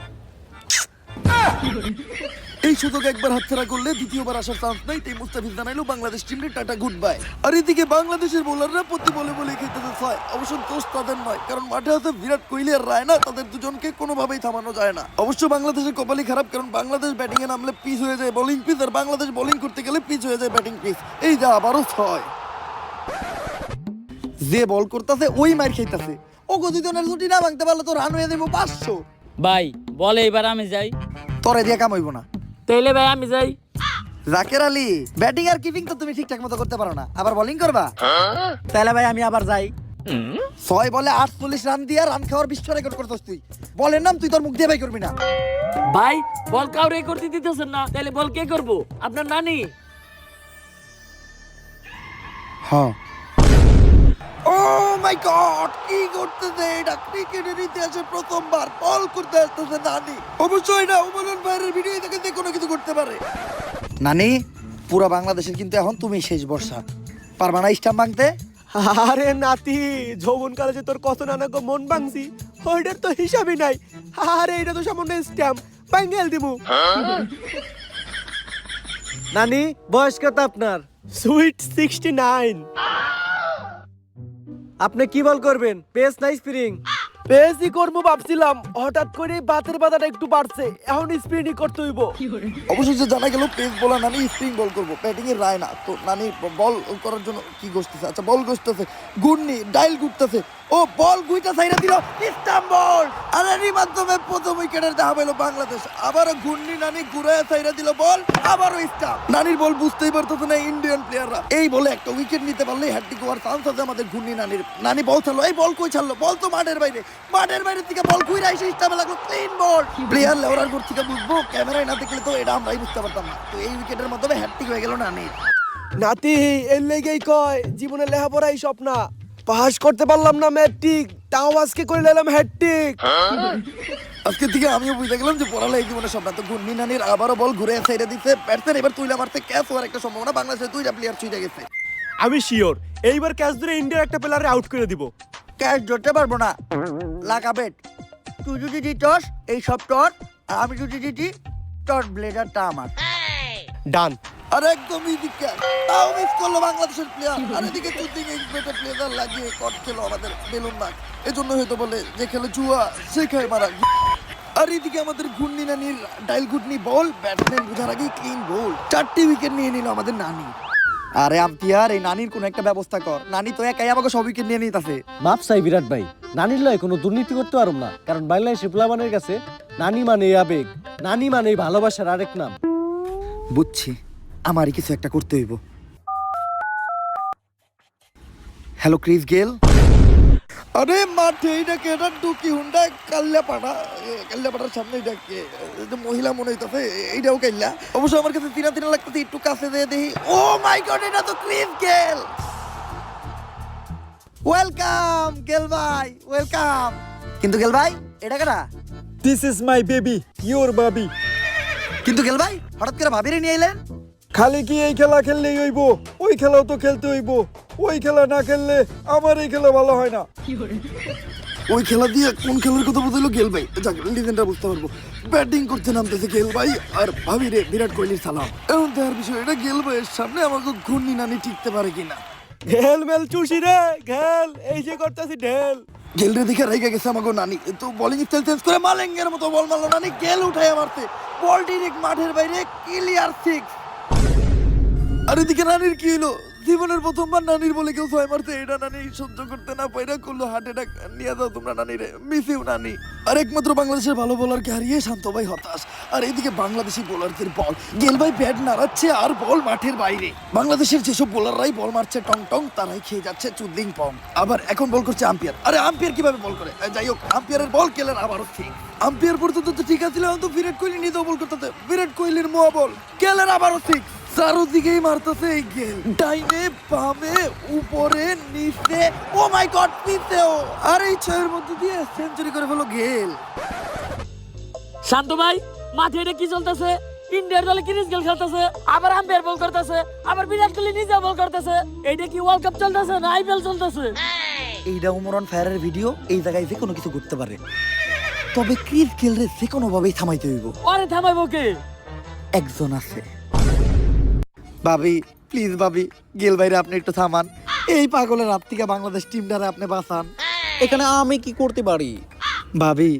[SPEAKER 1] এই সুযোগ একবার হাতছাড়া করলে দ্বিতীয়বার আসার চান্স নাই, তাই মুস্তাফিজ জানাইলো বাংলাদেশ টিমকে টাটা গুড বাই। আর এদিকে বাংলাদেশের বোলাররা প্রতি বলে খেলতে চায়। অবশ্য দোষ তাদের নয়, কারণ মাঠে আছে বিরাট কোহলি আর রায়না, তাদের দুজনকে কোনোভাবেই থামানো যায় না। অবশ্য বাংলাদেশের কপালই খারাপ, কারণ বাংলাদেশ ব্যাটিং এ নামলে পিচ হয়ে যায় বোলিং পিচ, আর বাংলাদেশ বোলিং করতে গেলে পিচ হয়ে যায় ব্যাটিং পিচ। এই যা আবারও 6। যে বল করতেছে ওই মার খাইতেছে। ও গদিজনের ছুটি না ভাঙতে পারলে তো রান হয়ে দেবো 500।
[SPEAKER 3] ভাই বলে এবার আমি যাই।
[SPEAKER 1] তোরে দিয়ে কাম হইব না।
[SPEAKER 3] তাইলে ভাই আমি যাই।
[SPEAKER 1] জাকের আলী, ব্যাটিং আর কিপিং তো তুমি ঠিকঠাক মতো করতে পারো না, আবার বোলিং করবা?
[SPEAKER 4] তাহলে ভাই আমি আবার যাই।
[SPEAKER 1] ছয় বলে 48 রান দিয়া রান খাওয়ার বিশ্ব রেকর্ড করছিস তুই। বলের নাম তুই তোর মুখ দিয়ে বাই করবি না।
[SPEAKER 3] ভাই বল কাউরে করতে দিতেছেন না, তাহলে বল কে করবো? আপনার নানি।
[SPEAKER 1] হ্যাঁ। ও মাই গড, কি করতেছে এটা? ক্রিকেটের ইতিহাসে প্রথমবার বল করতে আসতেছে নানি। অবশ্যই না, ওমরান ভাইয়ের ভিডিও দেখে যে কোনো কিছু করতে পারে। নানি, পুরো বাংলাদেশের কিন্তু এখন তুমি শেষ ভরসা। পারবা না স্টাম্প ভাঙতে?
[SPEAKER 2] আরে নাতি, যৌবনকালে যে তোর কত নানা গো মন ভাঙছি, ওইটার তো হিসাবই নাই। আরে এটা তো সামান্য স্ট্যাম্প, বাঙ্গেল দিমু।
[SPEAKER 4] নানি বয়স কত আপনার?
[SPEAKER 2] সুইট 69।
[SPEAKER 4] আপনি কি বল করবেন, পেস না স্প্রিং?
[SPEAKER 2] পেসি করবো ভাবছিলাম, হঠাৎ করে বাতের বাধাটা একটু বাড়ছে, এখন স্প্রিনই করতে হইব।
[SPEAKER 1] অবশেষে জানা গেল পেস বোলার নানি স্পিন বল করবো, ব্যাটিং এর রায় না। তো নানি বল করার জন্য কি গোষ্ঠীছে? আচ্ছা বল গোষ্ঠীছে, গুড়নি ডাইল গুড়তেছে, ও বল গুইটা সাইরা দিল, স্টাম্প বল। আর এরই মাধ্যমে প্রথম উইকেটের দেখা পেল বাংলাদেশ। আবারও গুড়নি নানি ঘুরায় সাইরা দিল বল, আবারও স্টাম্প। নানির বল বুঝতেই পারতেছে না ইন্ডিয়ান প্লেয়াররা। এই বলে একটা উইকেট নিতে পারলে হ্যাট্রিক হওয়ার চান্স আছে আমাদের গুড়নি নানির। নানি বল ছাড়লো, এই বল কই ছাড়লো? বল তো মাঠের বাইরে, মাঠের বাইরে থেকে বল ঘুরে এসে স্টাম্পে লাগলো, ক্লিন বল। প্লেয়ার লেওয়ার গোর থেকে বুঝবো, ক্যামেরায় না দেখলে তো এটা আমরাই বুঝতে পারতাম না। তো এই উইকেটের মাধ্যমে হ্যাট্রিক হয়ে গেল নানির।
[SPEAKER 2] নাতি, এর লেগেই কয় জীবনে লেখাপড়াই স্বপ্ন। পাস করতে পারলাম না ম্যাট্রিক, তাও আজকে করে নিলাম হ্যাট্রিক।
[SPEAKER 1] আজকে থেকে আমিও বুঝতে গেলাম যে পড়ালে এই জীবনে সব না। তো গুন্নি নানির আবারও বল ঘুরে সাইডে দিচ্ছে, ব্যাটসম্যান এবার তুইলা মারতে ক্যাচ হওয়ার একটা সম্ভাবনা। বাংলাদেশের দুইটা প্লেয়ার ছুটে গেছে।
[SPEAKER 2] আমি শিওর এইবার ক্যাচ ধরে ইন্ডিয়ার একটা প্লেয়ারে আউট করে দিব।
[SPEAKER 1] ক্যাচ ধরতে পারবো না, লাগা বেট। তুই যদি দিতস এই সব টর, আর আমি যদি দিতি টর ব্লেডারটা আমার।
[SPEAKER 2] ডান।
[SPEAKER 1] আর একদম ইজি ক্যাচ, তাও মিস করলো বাংলাদেশের প্লেয়ার। আর এদিকে চুদ্দিন এক্সপেক্টেড প্লেয়ার লাগিয়ে কট খেলো আমাদের বেলুন বাগ। এজন্য হয়তো বলে যে খেলে জুয়া সে খায় মারা। আর এদিকে আমাদের ঘূর্ণি নানির ডাইল গুটনি বল, ব্যাটসম্যান বোঝার আগেই ক্লিন বল। 4টি উইকেট নিয়ে নিল আমাদের নানি। আরে আম্পিয়ার, এই নানির কোনো একটা ব্যবস্থা কর। নানি তো একাই আমাকে সব উইকেট নিয়ে নিতেছে।
[SPEAKER 7] মাপ চাই বিরাট ভাই, নানির লয় কোনো দুর্নীতি করতে পারব না, কারণ বাংলাদেশি পোলাপানের কাছে নানি মানে আবেগ, নানি মানে ভালোবাসার আরেক নাম।
[SPEAKER 1] বুঝছি, আমারই কিছু একটা করতে হইব। Hello Chris Gayle. আরে মাঠে এইটাকে, এটা ডুকি হুন্ডা কাল্লাপাড়ার সামনে এটাকে মহিলা মনে হইতেছে, এইটাও কাল্লা। অবশ্য আমার কাছে তিনা লাগতেছে, একটু কাছে দিয়ে দেখি। ও মাই গড, এটা তো ক্রিস গেল। ওয়েলকাম গেল ভাই, ওয়েলকাম। কিন্তু গেল ভাই, এটা কেনা?
[SPEAKER 6] This is my baby, your baby.
[SPEAKER 1] কিন্তু গেল ভাই, হঠাৎ করে ভাবিরে নিয়ে এলেন?
[SPEAKER 6] খালি কি এই খেলা খেললেই হইব? ওই খেলাও তো খেলতে হইব। ওই খেলা না খেললে আমার এই খেলা ভালো হয় না।
[SPEAKER 1] ওই খেলা দিয়ে কোন খেলার কথা বলছিল গেল ভাই? যাক, লিজেন্ডটা বুঝতে পারবো। ব্যাটিং করতে নামতেছে গেল ভাই, আর ভাবি রে বিরাট কোহলির সালাম। এখন দেখার বিষয়, এটা গেল ভাইয়ের সামনে আমাকে ঘূর্ণি নানি টিকতে পারে কিনা।
[SPEAKER 2] ঘেল মেল চুষি রে, ঘেল এই যে করতেছি ঢেল।
[SPEAKER 1] গেল রে দেখে রেগে গেছে আমাকে নানি। তো বোলিং স্টাইল চেঞ্জ করে মালেঙ্গের মতো বল মারলো নানি। গেল উঠায় মারতে, বল ডিরেক্ট মাঠের বাইরে, ক্লিয়ার 6। আর এদিকে নানির কি হলো? জীবনের প্রথমবার নানির বলে কেউ 6 মারতে, এটা নানি সহ্য করতে না পাইরা করলো হার্ট অ্যাটাক। নিয়ে যাও তোমরা নানিরে, মিসিউ নানি। আর একমাত্র বাংলাদেশের ভালো বোলারকে হারিয়ে শান্ত ভাই হতাশ। আর এইদিকে বাংলাদেশি বোলারদের বল, গেল ভাই ব্যাট নাড়াচ্ছে আর বল মাঠের বাইরে। বাংলাদেশের যেসব বোলাররাই বল মারছে টং টং, তারাই খেয়ে যাচ্ছে চুদলিং পং। আবার এখন বল করছে আম্পায়ার। আরে আম্পায়ার কিভাবে বল করে? যাই হোক, আম্পায়ারের বল গেলের আবারও ঠিক। আম্পায়ার পর্যন্ত তো ঠিক আছিল, এখন তো বিরাট কোহলি নিজেও বল করতেছে। বিরাট কোহলির মোয়া বল, গেলের আবারও ঠিক। চারোদিকেই মারতেছে এই গেল, ডাইনে বামে উপরে নিচে। ও মাই গড, নিচেও। আর এই 6 মধ্যে দিয়ে সেঞ্চুরি করে ফেলো গেল।
[SPEAKER 3] শান্ত ভাই, মাঠে এটা কি চলতেছে? ইন্ডিয়ার দলে ক্রিস গেল খেলতেছে, আবার আম্পায়ার বল করতেছে, আবার বিরাট কোহলি নিজে বল করতেছে। এইটা কি ওয়ার্ল্ড কাপ চলতেছে না আইপিএল চলতেছে?
[SPEAKER 1] এইটা উমরান ফায়ারের ভিডিও, এই জায়গায় যে কোনো কিছু করতে পারে। তবে ক্রিস গেল রে যে কোনো ভাবেই থামাইতে হইব।
[SPEAKER 3] আরে থামাইবো কে?
[SPEAKER 1] একজন আছে। ভাবি প্লিজ, ভাবি গেল ভাইরে আপনি একটু থামান। এই পাগলের হাত থেকে বাংলাদেশ টিমটারে আপনি বাঁচান।
[SPEAKER 4] এখানে আমি কি করতে পারি?
[SPEAKER 1] ভাবি,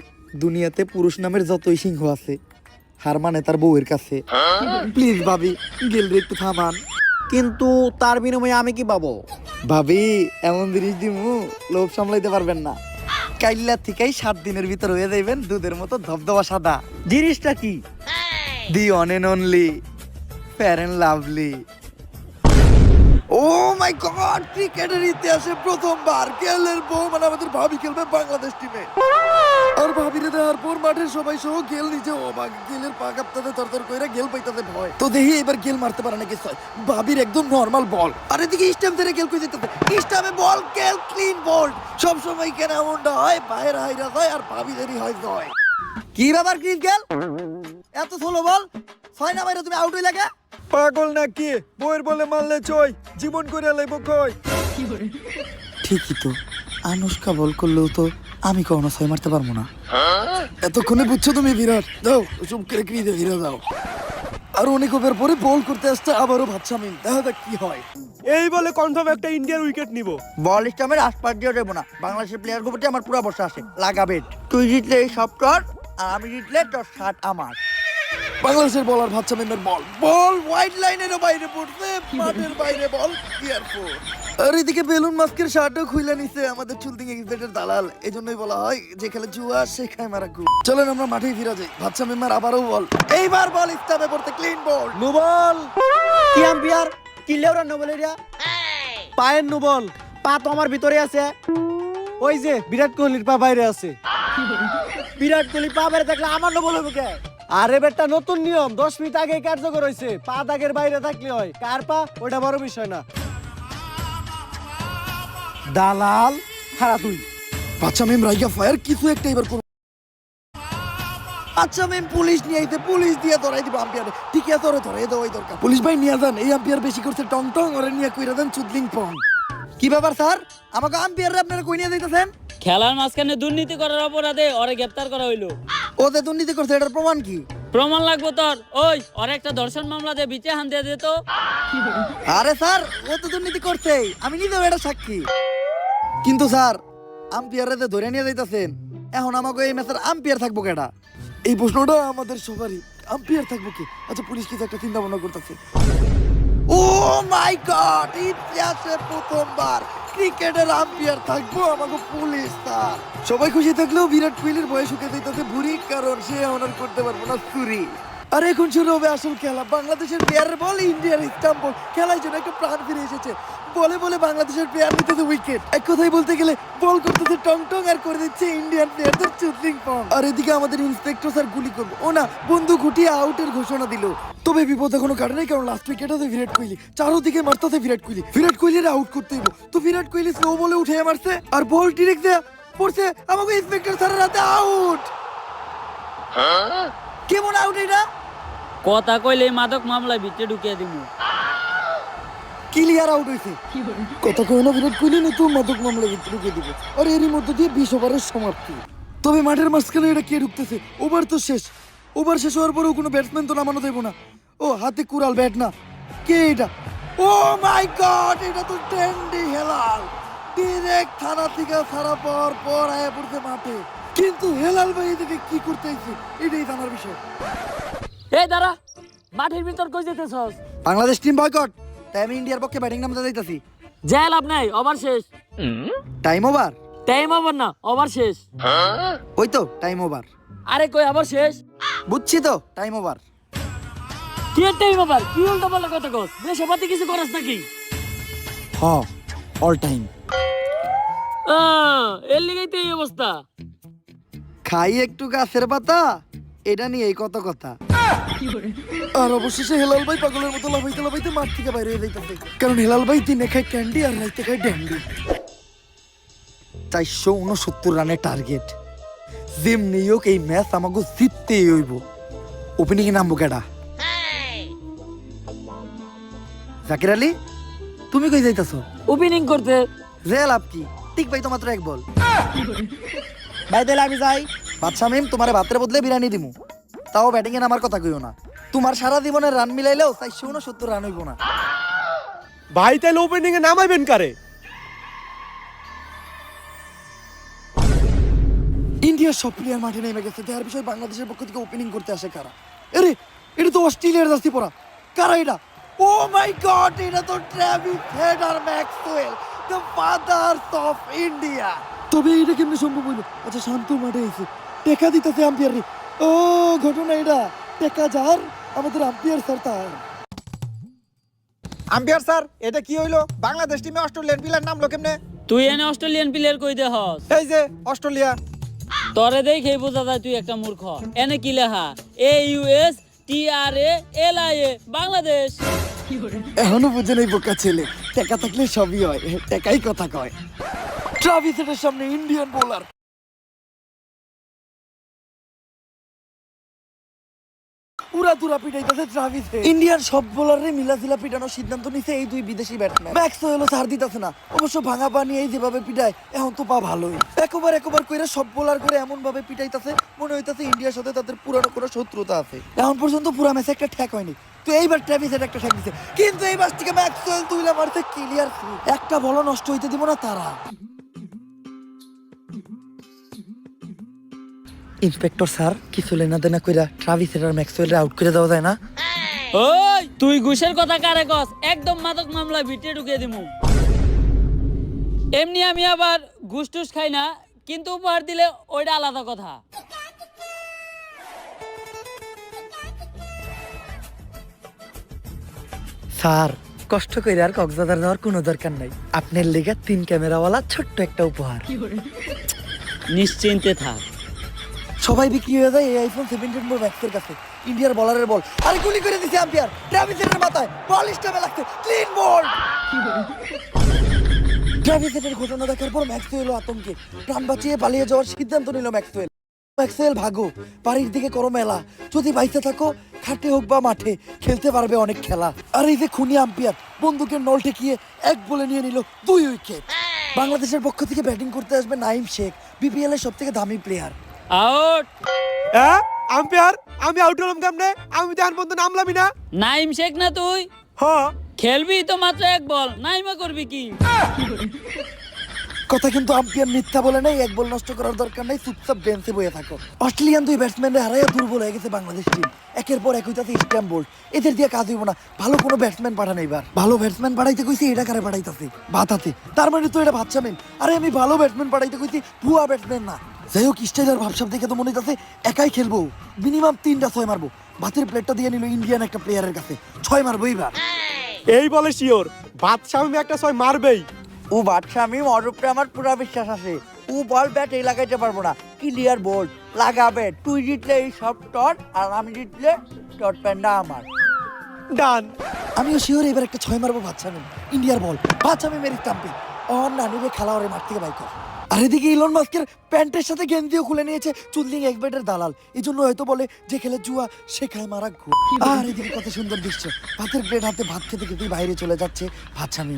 [SPEAKER 1] দুনিয়াতে পুরুষ নামের যতই সিংহ আছে, হার মানে তার বউয়ের কাছে। প্লিজ ভাবি, গেল রে একটু থামান।
[SPEAKER 4] কিন্তু তার বিনিময়ে আমি কি পাবো?
[SPEAKER 1] ভাবি, এমন জিনিস দিমু লোভ সামলাইতে পারবেন না। কাইল্লা থেকেই 7 দিনের ভিতর হয়ে যাইবেন দুধের মতো ধবধবা সাদা।
[SPEAKER 4] জিনিসটা কি?
[SPEAKER 1] The one and only fair and lovely. Oh oh my God, ক্রিকেটের ইতিহাসে প্রথমবার গেলের বউ মানে আমাদের ভাবি খেলবে বাংলাদেশ টিমে। আর ভাবিরে দেওয়ার পর মাঠের সবাই সহ গেল নিজে অবাক, গেলের পা কাঁপতাতে তরতর কইরা গেল পাইতাতে ভয়। তো দেখি এবার গেল মারতে পারে নাকি ছয়, ভাবির একদম নরমাল বল। আর এদিকে স্টাম্প ধরে গেল কই যেতেছে, স্টাম্পে বল, গেল ক্লিন বোল্ড। সব সময় কেন এমনটা হয়, বাইরে হাইরা যায় আর ভাবিদেরই হয় জয়। কি ব্যাপার ক্রিস গেল, এত স্লো বল, ছয় না বাইরে তুমি আউট হই লাগে?
[SPEAKER 6] পাগল নাকি, বইয়ের বলে মারলে চই, জীবন করে লাইব কই।
[SPEAKER 1] ঠিকই তো, আনুষ্কা বল করলেও তো আমি কখনো ছয় মারতে পারবো না। এতক্ষণে বুঝছো তুমি বিরাট, দাও চুপ করে ক্রিজে ফিরে যাও। আর অনেক ওভার পরে বল করতে আসছে আবারও ভাবছি আমি, দেখা যাক কি হয়।
[SPEAKER 4] এই বলে কনফার্ম একটা ইন্ডিয়ার উইকেট নিব।
[SPEAKER 1] বল স্টামের আশপাশ দিয়ে দেবো না, বাংলাদেশের প্লেয়ার গুলোতে আমার পুরো বসে আসে লাগাবে। তুই জিতলে এই সব টর, আর আমি জিতলে তোর শার্ট আমার। বাংলাদেশের বলার ভাবছা মেমের বল, বল ওয়াইড লাইনেরও বাইরে পড়ছে, মাঠের বাইরে বল ক্লিয়ার ফোর। আর এদিকে বেলুন মাস্কের শার্টও খুলে নিছে আমাদের চুলতিং এক্সপেক্টের দালাল। এজন্যই বলা হয় যে খেলে জুয়া সে খায় মারা গু। চলেন আমরা মাঠেই ফিরে যাই। ভাবছা মেমার আবারও বল, এইবার বল স্টামে পড়তে, ক্লিন বল।
[SPEAKER 7] নুবল
[SPEAKER 4] কি আম্পিয়ার কিলেও রান বলে রিয়া,
[SPEAKER 7] পায়ের নুবল,
[SPEAKER 4] পা তো আমার ভিতরে আছে।
[SPEAKER 7] ওই যে বিরাট কোহলির পা বাইরে আছে।
[SPEAKER 4] বিরাট কোহলি পা বাইরে থাকলে আমার নো বলবো কে?
[SPEAKER 7] আরে বেটা, নতুন নিয়ম 10 মিনিট আগে কার্যকর হয়েছে। পা দাগের বাইরে থাকলে হয়, কার পা ওটা বড় বিষয় না।
[SPEAKER 4] দালাল খারাপ তুই।
[SPEAKER 1] বাচ্চা মেম রাইগা ফায়ার, কিছু একটা এবার করব। আচ্ছা মেম পুলিশ নিয়ে আইতে, পুলিশ দিয়ে ধরাই দিব আম্পিয়ারে। ঠিক আছে, ওরে ধরাই দেওয়াই দরকার। পুলিশ ভাই নিয়ে যান, এই আম্পিয়ার বেশি করছে টং টং, ওরে নিয়ে কইরা দেন চুদলিং পং। কি ব্যাপার স্যার, আমাকে আম্পিয়ারে আপনারা কই নিয়ে যাইতেছেন?
[SPEAKER 3] খেলার মাঝখানে দুর্নীতি করার অপরাধে ওরে গ্রেপ্তার করা হইলো।
[SPEAKER 1] ও যে দুর্নীতি করছে এটার প্রমাণ কি?
[SPEAKER 3] প্রমাণ লাগবো তোর, ওই ওর একটা ধর্ষণ মামলা দিয়ে বিচে হান দিয়ে দিত।
[SPEAKER 1] আরে স্যার, ও তো দুর্নীতি করছে, আমি নিজেও এটা সাক্ষী। কিন্তু স্যার, আম্পিয়ারে যে ধরে নিয়ে যাইতেছেন, এখন আমাকে এই ম্যাচের আম্পিয়ার থাকবো কেডা? এই প্রশ্নটা আমাদের সবারই, আম্পিয়ার থাকবো কি? আচ্ছা পুলিশ কিছু একটা চিন্তা ভাবনা করতেছে। ও মাই গড, ইতিহাসে প্রথমবার ক্রিকেটের আম্পিয়ার থাকবো আমাকে পুলিশ স্যার। সবাই খুশি থাকলেও বিরাট কোহলির বয়স শুকে দিতেছে ভুরি, কারণ সে অনার করতে পারবো না চুরি। আর এখন শুরু হবে আসল খেলা, বাংলাদেশের প্লেয়ারের বল, ইন্ডিয়ার স্টাম্প বল। খেলার জন্য একটা প্রাণ ফিরে এসেছে। বলে বলে বাংলাদেশের প্লেয়ার নিতেছে উইকেট। এক কথাই বলতে গেলে বল করতেছে টং টং, আর করে দিচ্ছে ইন্ডিয়ান প্লেয়ারদের চুদলিং পং। আর এদিকে আমাদের ইন্সপেক্টর স্যার গুলি করবো, ও না, বন্দুক উঠিয়ে আউটের ঘোষণা দিল। তবে বিপদ এখনো কাটে নাই, কারণ লাস্ট উইকেট আছে বিরাট কোহলি, চারোদিকে মারতেছে বিরাট কোহলি। বিরাট কোহলির আউট করতে হইব, তো বিরাট কোহলি স্লো বলে উঠে মারছে, আর বল ডিরেক্ট দেয়া পড়ছে আমাকে ইন্সপেক্টর স্যারের হাতে। আউট! কেমন আউট এটা?
[SPEAKER 3] কথা কইলে মাদক মামলায় ভিতরে ঢুকিয়ে দিব।
[SPEAKER 1] ক্লিয়ার আউট হয়েছে। কথা কয় না বিরাট কোহলি নতুন মাদক মামলা ঢুকে দিব। আর এরই মধ্যে দিয়ে 20 ওভারের সমাপ্তি। তবে মাঠের মাঝখানে এটা কে ঢুকতেছে? ওভার তো শেষ। ওভার শেষ হওয়ার পরেও কোনো ব্যাটসম্যান তো নামানো দেবো না। ও হাতে কুড়াল, ব্যাট না, কে এটা? ও মাই গড, এটা তো ড্যান্ডি হেলাল। ডিরেক্ট থানা থেকে ছাড়া পাওয়ার পর আয়া পড়ছে মাঠে। কিন্তু হেলাল ভাই এদিকে কি করতে আইছে এটাই জানার বিষয়।
[SPEAKER 3] এই দাঁড়া, মাঠের ভিতর কই যেতেছস?
[SPEAKER 1] বাংলাদেশ টিম বয়কট, তাই আমি ইন্ডিয়ার পক্ষে ব্যাটিং নামতে যাইতাছি।
[SPEAKER 3] যা লাভ নাই, ওভার শেষ।
[SPEAKER 1] Time over?
[SPEAKER 3] টাইম ওভার না, ওভার শেষ।
[SPEAKER 1] ওই তো টাইম ওভার।
[SPEAKER 3] আরে কই আবার শেষ?
[SPEAKER 1] বুঝছি তো, টাইম ওভার।
[SPEAKER 3] কি টাইম ওভার? কি উল্টা পাল্টা কথা কস? দেশে পাতি কিছু করাস নাকি?
[SPEAKER 1] হ, অল টাইম।
[SPEAKER 3] এর লিগেই তো এই অবস্থা।
[SPEAKER 1] খাই একটু গাছের পাতা, এটা নিয়ে এই কত কথা। আর অবশেষে হেলাল ভাই পাগলের মতো লাফাইতে লাফাইতে মাঠ থেকে বাইরে হয়ে যাইতেছে, কারণ হেলাল ভাই দিনে খায় ক্যান্ডি আর রাইতে খায় ড্যান্ডি। 469 রানের টার্গেট। যেমনি হোক এই ম্যাচ আমাকে জিততেই হইব। ওপেনিং এ নামবো কেডা? জাকির আলী, তুমি কই যাইতাছো?
[SPEAKER 3] ওপেনিং করতে।
[SPEAKER 1] যে লাভ কি, ঠিক ভাই তো মাত্র এক বল।
[SPEAKER 4] ভাই তাহলে আমি যাই।
[SPEAKER 1] বাদশা মেম, তোমার ভাতের বদলে বিরিয়ানি দিমু, তাও ব্যাটিং এ নামার কথা কইও না। তোমার সারা জীবনের রান মিলাইলেও 469 রান হইব না।
[SPEAKER 4] ভাই তাহলে ওপেনিং এ নামাইবেন কারে?
[SPEAKER 1] ইন্ডিয়ার সব প্লেয়ার মাঠে নেমে গেছে। দেখার বিষয় বাংলাদেশের পক্ষ থেকে ওপেনিং করতে আসে কারা? আরে এটা তো অস্ট্রেলিয়ার জার্সি পরা। কারা এটা? ও মাই গড, এটা তো ট্রেভিস হেড আর Maxwell, the fathers of India. তবে এটা কেমনে সম্ভব হইলো? আচ্ছা শান্ত মাঠে এসে টেকা দিতেছে আম্পিয়ার। ও ঘটনা এটা, টেকা যার আমাদের আম্পিয়ার স্যার তার।
[SPEAKER 6] আম্পায়ার স্যার এটা কি হইলো বাংলাদেশ টিমে অস্ট্রেলিয়ান প্লেয়ার নামলো কেমনে?
[SPEAKER 3] তুই এনে অস্ট্রেলিয়ান প্লেয়ার কই দে হস
[SPEAKER 6] এই যে অস্ট্রেলিয়া।
[SPEAKER 3] তরে দেখেই বোঝা যায় তুই একটা মূর্খ। এনে কি লেখা AUSTRALIA বাংলাদেশ।
[SPEAKER 1] এখনো বুঝে নেই বোকা ছেলে, টাকা থাকলে সবই হয়, টাকাই কথা কয়। ট্রাভিস হেডের সামনে ইন্ডিয়ান বোলার উড়াদুরা পিটাইতেছে ট্রাভিস হেড। ইন্ডিয়ান সব বোলারে মিলাজিলা পিটানোর সিদ্ধান্ত নিছে এই দুই বিদেশি ব্যাটসম্যান। ম্যাক্সওয়েলও ছাড় দিতেছে না, অবশ্য ভাঙা পানি এই যেভাবে পিটায় এখন তো পা ভালোই। একবার কইরা সব বোলার করে এমন ভাবে পিটাইতেছে মনে হইতাছে ইন্ডিয়ার সাথে তাদের পুরানো কোনো শত্রুতা আছে। এখন পর্যন্ত পুরা ম্যাচে একটা ঠ্যাক হয়নি, তো এইবার ট্রাভিস হেড একটা ঠ্যাক দিছে, কিন্তু এই ম্যাচ থেকে ম্যাক্সওয়েল তুইলা মারতে ক্লিয়ার, একটা বল নষ্ট হইতে দিব না তারা। ইন্সপেক্টর স্যার কিছু লেনা দেনা কইরা ট্রাভিস হেড আর ম্যাক্সওয়েলরে আউট করে দেওয়া যায় না?
[SPEAKER 3] ওই তুই ঘুষের কথা কারে কস? একদম মাদক মামলা ভিটে ঢুকিয়ে দিমু। এমনি আমি আবার ঘুষ টুস খাই না, কিন্তু উপহার দিলে ওইটা আলাদা কথা।
[SPEAKER 1] স্যার কষ্ট করে আর কক্সবাজার যাওয়ার কোনো দরকার নাই, আপনার লেগে 3 ক্যামেরাওয়ালা ছোট্ট একটা উপহার।
[SPEAKER 3] নিশ্চিন্তে থাক।
[SPEAKER 1] সবাই বিক্রি হয়ে যায় এই আইফোন 17 প্রো ম্যাক্সের কাছে। ইন্ডিয়ার বলারের বল, আরে গুলি করে দিছে আম্পায়ার, ট্রাভিস হেডের মাথায় বল স্টামে লাগছে, ক্লিন বল। ট্রাভিস হেডের ঘটনা দেখার পর ম্যাক্সওয়েল আতঙ্কে প্রাণ বাঁচিয়ে পালিয়ে যাওয়ার সিদ্ধান্ত নিল ম্যাক্সওয়েল। ম্যাক্সওয়েল ভাগো, বাড়ির দিকে করো মেলা, যদি বাইতে থাকো খাটে হোক বা মাঠে খেলতে পারবে অনেক খেলা। আর এই যে খুনি আম্পায়ার বন্দুকের নল ঠেকিয়ে 1 বলে নিয়ে নিল 2 উইকেট। বাংলাদেশের পক্ষ থেকে ব্যাটিং করতে আসবে নাইম শেখ, বিপিএল এর সবথেকে দামি প্লেয়ার।
[SPEAKER 3] আউট।
[SPEAKER 4] হ্যাঁ আম্পায়ার আমি আউট হলাম কেমনে? আমি তো এখন পর্যন্ত নামলামই না।
[SPEAKER 3] নাইম শেখ না তুই?
[SPEAKER 4] হ্যাঁ
[SPEAKER 3] খেলবি তো মাত্র 1 বল, নাইমা করবি কি?
[SPEAKER 1] কথা কিন্তু আম্পায়ার মিথ্যা বলে নাই, 1 বল নষ্ট করার দরকার নাই, চুপচাপ বেঞ্চে বসে থাকো। অস্ট্রেলিয়ান 2 ব্যাটসম্যানরে হারাইয়া দুর্বল হয়ে গেছে বাংলাদেশ টিম। একের পর এক হইতাছে স্ট্যাম্প বোল্ড, এদের দিয়ে কাজ হইব না। ভালো কোনো ব্যাটসম্যান পাঠান এবার। ভালো ব্যাটসম্যান পাঠাইতে কইছি, এটা কারে পাঠাইতাছে? ভাতাতে, তার মানে তো এটা ভাবছামেন। আরে আমি ভালো ব্যাটসম্যান পাঠাইতে কইছি, ভুয়া ব্যাটসম্যান না। যাই হোক স্টাইলার ভাবসাব দেখে তো মনে হইতাছে একাই খেলবো, মিনিমাম 3টা 6 মারবো। ভাতের প্লেটটা দিয়ে নিল ইন্ডিয়ান একটা প্লেয়ারের কাছে, 6 মারবো এইবার।
[SPEAKER 4] এই বলে শিওর বাদশাহ আমি একটা 6 মারবেই।
[SPEAKER 1] ও বাদশা, আমি ওর উপরে আমার পুরো বিশ্বাস আছে। ও বল ব্যাট এই লাগাইতে পারবো না, ক্লিয়ার বল লাগাবে। তুই জিতলে এই সব টট, আর আমি জিতলে টট প্যান্ডা আমার।
[SPEAKER 4] ডান।
[SPEAKER 1] আমিও শিওর এবার একটা 6 মারবো বাদশামি। ইন্ডিয়ার বল, বাদশামি মেরি স্টাম্পে অন নানিরে খেলা ওরে মাঠ থেকে বাইক। আর এদিকে ইলন মাস্কের প্যান্টের সাথে গেঞ্জিও খুলে নিয়েছে চুদলিং এক্সবেটের দালাল। এই জন্য হয়তো বলে যে খেলে জুয়া সে খায় মারা ঘু। আর এদিকে কত সুন্দর দৃশ্য, ভাতের প্লেট হাতে ভাত খেতে খেতেই বাইরে চলে যাচ্ছে বাদশামি।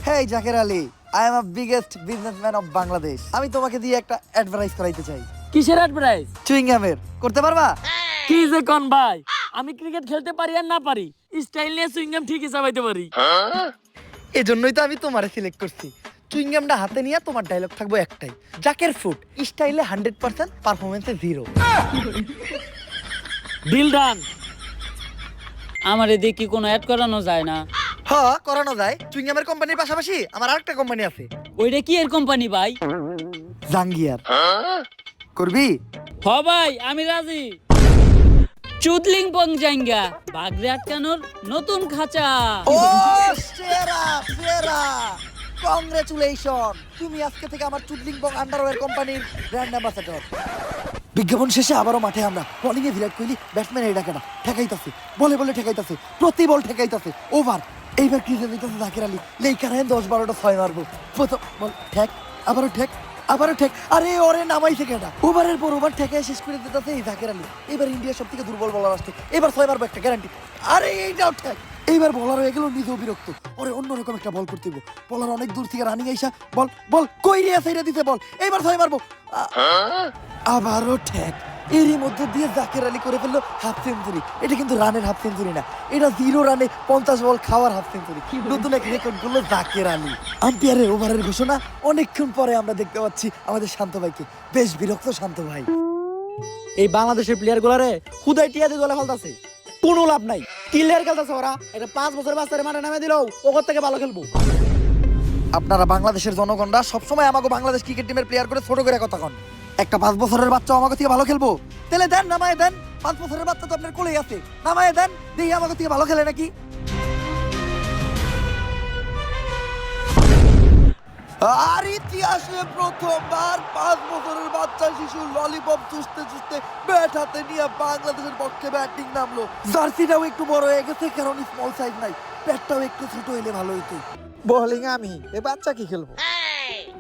[SPEAKER 1] Hey Jaker Ali, I am a biggest businessman of Bangladesh. আমি তোমাকে দিয়ে একটা অ্যাডভার্টাইজ করাইতে চাই।
[SPEAKER 3] কিসের অ্যাডভার্টাইজ?
[SPEAKER 1] চুইংগামের, করতে পারবা?
[SPEAKER 3] কি যে কোন ভাই, আমি ক্রিকেট খেলতে পারি আর না পারি, স্টাইল নিয়ে সুইংগাম ঠিকই চাবাইতে পারি।
[SPEAKER 1] এজন্যই তো আমি তোমারে সিলেক্ট করছি। চুইংগামটা হাতে নিয়ে তোমার ডায়লগ থাকবো একটাই, জাকের ফুড, স্টাইলে 100%, পারফরমেন্সে 0।
[SPEAKER 3] Deal done. আমার এদিকে কি কোনো অ্যাড করানো যায় না?
[SPEAKER 1] হ্যাঁ করানো যায়। চুইংগামের কোম্পানির পাশাপাশি আমার আরেকটা কোম্পানি আছে।
[SPEAKER 3] ওইটা কি এর কোম্পানি ভাই?
[SPEAKER 1] জাঙ্গিয়ার। করবি?
[SPEAKER 3] হ ভাই আমি রাজি। চুদলিং পং জাঙ্গা, বাগরে আটকানোর নতুন খাঁচা।
[SPEAKER 1] ও সেরা সেরা, কংগ্রেচুলেশন, তুমি আজকে থেকে আমার চুদলিং পং আন্ডারওয়্যার কোম্পানির ব্র্যান্ড অ্যাম্বাসেডর। বিজ্ঞাপন শেষে আবারও মাঠে আমরা। বোলিং এ বিরাট কোহলি, ব্যাটসম্যান এই ডাকাটা ঠেকাইতাছে, বলে বলে ঠেকাইতাছে, প্রতি বল ঠেকাইতাছে। ওভার এইবার ক্রিজে দিতেছে জাকির আলী, লেইকার 10-12টা 6 মারবো। প্রথম বল ঠেক, আবারও ঠেক, আবারও ঠেক। আরে ওরে নামাইছে কেডা? ওভারের পর ওভার ঠেকায় শেষ করে দিতেছে এই জাকির আলী। এবার ইন্ডিয়ার সব থেকে দুর্বল বলার আসছে, এবার 6 মারবো একটা গ্যারান্টি। আরে এইটাও ঠেক। এইবার বলার হয়ে গেল নিজেও বিরক্ত, ওরে অন্যরকম একটা বল করতে হবে। বলার অনেক দূর থেকে রানিং আইসা বল বল কই রে সাইরা দিতে বল, এইবার 6 মারবো। আবারও ঠেক। এরই মধ্যে দিয়ে জাকের আলী করে ফেললো হাফ সেঞ্চুরি। এটা কিন্তু রানের হাফ সেঞ্চুরি না, এটা 0 রানে 50 বল খাওয়ার হাফ সেঞ্চুরি। নতুন এক রেকর্ড করলো জাকের আলী। আম্পায়ারের ওভারের ঘোষণা অনেকক্ষণ পরে আমরা দেখতে পাচ্ছি আমাদের শান্ত ভাইকে। বেশ বিরক্ত শান্ত ভাই।
[SPEAKER 4] এই বাংলাদেশের প্লেয়ার গুলারে খুদাই টিয়া দিয়ে গলা ফেলতাছে, কোনো লাভ নাই। ক্লিয়ার খেলতেছে ওরা, এটা 5 বছর বাচ্চারে মাঠে নামে দিলেও ওর থেকে ভালো খেলবো।
[SPEAKER 1] আপনারা বাংলাদেশের জনগণরা সবসময় আমাকে বাংলাদেশ ক্রিকেট টিমের প্লেয়ার করে ছোট করে কথা কন। একটা 5 বছরের বাচ্চা আমাকে থেকে ভালো খেলবো? তাহলে দেন, নামায় দেন। 5 বছরের বাচ্চা তো আপনার কোলেই আছে, নামায় দেন, দেখি আমাকে থেকে ভালো খেলে নাকি। আর ইতিহাসে প্রথমবার 5 বছরের বাচ্চা শিশু ললিপপ চুষতে চুষতে ব্যাট হাতে নিয়ে বাংলাদেশের পক্ষে ব্যাটিং নামলো। জার্সিটাও একটু বড় হয়ে গেছে, কারণ স্মল সাইজ নাই, ব্যাটটাও একটু ছোট হইলে ভালো হইতো।
[SPEAKER 6] বোলিং আমি, এ বাচ্চা কি খেলবো?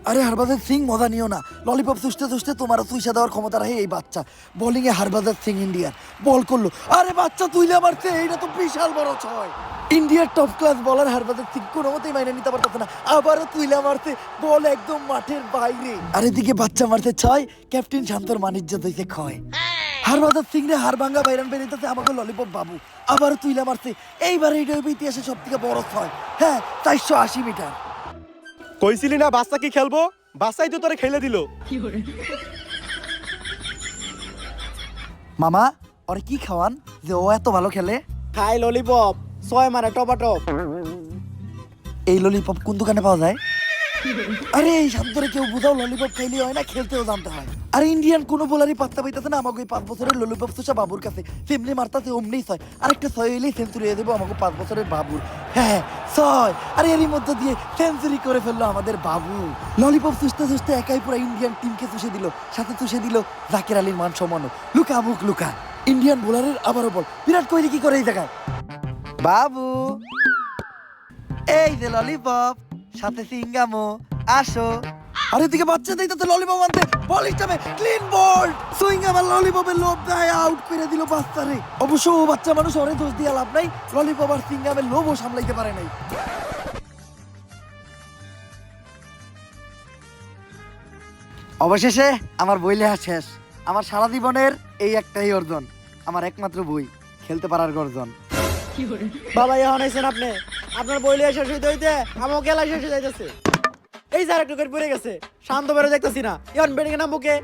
[SPEAKER 1] আরে হরবাজার সিং মজা নিও না, ললিপপ চুষতে চুষতে তোমারও চুইসা দেওয়ার ক্ষমতা রাখে এই বাচ্চা। বোলিং এ হরবাজার সিং ইন্ডিয়ার বল করলো, আরে বাচ্চা তুইলে মারছে, এইটা তো বিশাল বড় ছয়। ইন্ডিয়ার টপ ক্লাস বলার হরবাজার সিং কোনো মতেই মাইনে নিতে পারতেছে না, আবারও তুইলা মারছে, বল একদম মাঠের বাইরে। আর এদিকে বাচ্চা মারছে 6, ক্যাপ্টেন শান্তর মানিজ্য হইছে ক্ষয়। হরবাজার সিং রে হার ভাঙ্গা বাইরান বেরিয়েছে আমাকে ললিপপ বাবু, আবারও তুইলা মারছে, এইবার এইটা হবে ইতিহাসে সব থেকে বড় ছয়। হ্যাঁ, 480 মিটার।
[SPEAKER 7] কইছিলি না বাচ্চা কি খেলবো, বাচ্চাই তো তোরে খেলে দিল।
[SPEAKER 1] মামা ওরে কি খাওয়ান যে ও এত ভালো খেলে?
[SPEAKER 4] খাই ললিপপ, 6 মারে টপাটপ।
[SPEAKER 1] এই ললিপপ কোন দোকানে পাওয়া যায়? আরে এই শান্তরে কেউ বুঝাও, ললিপপ খাইলে হয় না, খেলতেও জানতে হয়। আর ইন্ডিয়ান কোনো বোলারই পাত্তা পাইতেছে না আমাকে এই 5 বছরের ললিপপ চুষা বাবুর কাছে। যেমনি মারতাছে অমনি 6, আরেকটা 6 হইলেই সেঞ্চুরি হয়ে দেবো আমাকে 5 বছরের বাবুর। হ্যাঁ 6, আর এরই মধ্যে দিয়ে সেঞ্চুরি করে ফেললো আমাদের বাবু। ললিপপ চুষতে চুষতে একাই পুরো ইন্ডিয়ান টিমকে চুষে দিল, সাথে চুষে দিল জাকির আলীর মান সম্মানও। লুকা মুখ লুকা, ইন্ডিয়ান বোলারের আবারও বল, বিরাট কোহলি কি করে এই জায়গায়? বাবু এই যে ললিপপ, সাথে সিঙ্গামো, আসো। আর এদিকে বাচ্চা দিতে ললিপপ আনতে, বল হিসাবে ক্লিন বল, সুইঙ্গাম আর ললিপপের লোভ দেয় আউট করে দিল বাচ্চারে। অবশ্য ও বাচ্চা মানুষ, ওরে দোষ দিয়ে লাভ নাই, ললিপপ আর সিঙ্গামের লোভও সামলাইতে পারে নাই। অবশেষে আমার বই লেখা শেষ। আমার সারা জীবনের এই একটাই অর্জন, আমার একমাত্র বই, খেলতে পারার গর্জন।
[SPEAKER 4] বাবা এখন আইছেন আপনি, আপনার বইলে শেষ হইতে হইতে আমার খেলা শেষ হয়ে যাইতেছে। এই যে আরেকটু করে পড়ে গেছে, শান্ত বেরো দেখতেছি না, এখন বেড়ে নাম বুকে।